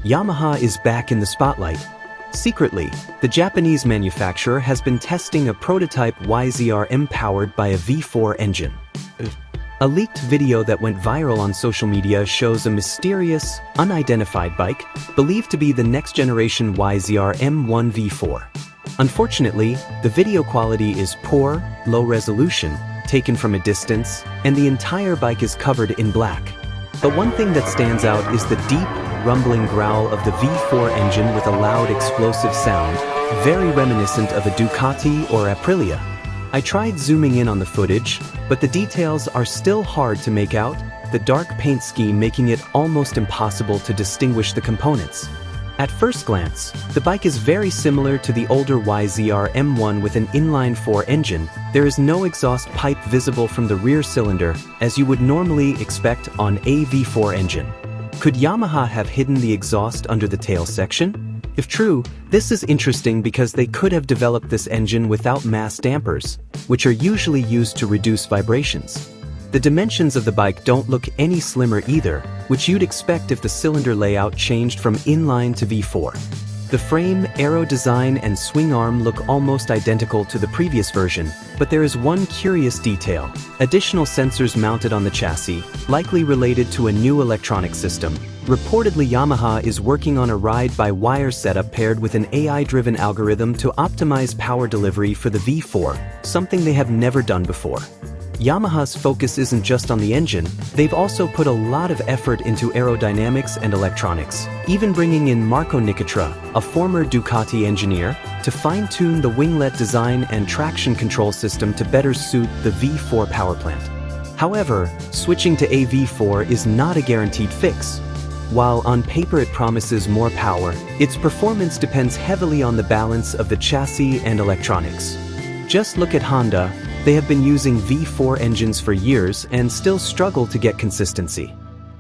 Yamaha is back in the spotlight. Secretly, the Japanese manufacturer has been testing a prototype Yzr-M powered by a V4 engine. A leaked video that went viral on social media shows a mysterious, unidentified bike believed to be the next-generation Yzr-M1 V4. Unfortunately, the video quality is poor, low resolution, taken from a distance, and the entire bike is covered in black. But one thing that stands out is the deep, rumbling growl of the V4 engine with a loud explosive sound, very reminiscent of a Ducati or Aprilia. I tried zooming in on the footage, but the details are still hard to make out, the dark paint scheme making it almost impossible to distinguish the components. At first glance, the bike is very similar to the older Yzr-M1 with an inline-4 engine. There is no exhaust pipe visible from the rear cylinder, as you would normally expect on a V4 engine. Could Yamaha have hidden the exhaust under the tail section? If true, this is interesting because they could have developed this engine without mass dampers, which are usually used to reduce vibrations. The dimensions of the bike don't look any slimmer either, which you'd expect if the cylinder layout changed from inline to V4. The frame, aero design, and swing arm look almost identical to the previous version, but there is one curious detail: additional sensors mounted on the chassis, likely related to a new electronic system. Reportedly, Yamaha is working on a ride-by-wire setup paired with an AI-driven algorithm to optimize power delivery for the V4, something they have never done before. Yamaha's focus isn't just on the engine, they've also put a lot of effort into aerodynamics and electronics, even bringing in Marco Nicotra, a former Ducati engineer, to fine-tune the winglet design and traction control system to better suit the V4 power plant. However, switching to a V4 is not a guaranteed fix. While on paper it promises more power, its performance depends heavily on the balance of the chassis and electronics. Just look at Honda. They have been using V4 engines for years and still struggle to get consistency.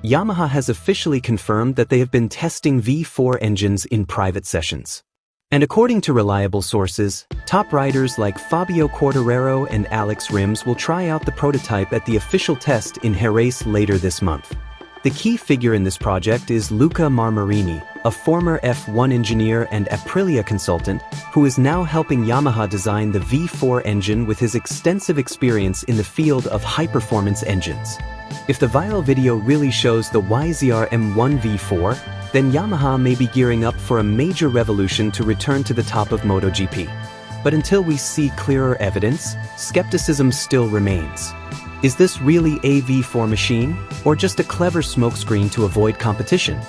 Yamaha has officially confirmed that they have been testing V4 engines in private sessions. And according to reliable sources, top riders like Fabio Quartararo and Alex Rins will try out the prototype at the official test in Jerez later this month. The key figure in this project is Luca Marmarini, a former F1 engineer and Aprilia consultant, who is now helping Yamaha design the V4 engine with his extensive experience in the field of high-performance engines. If the viral video really shows the Yzr-M1 V4, then Yamaha may be gearing up for a major revolution to return to the top of MotoGP. But until we see clearer evidence, skepticism still remains. Is this really a V4 machine, or just a clever smokescreen to avoid competition?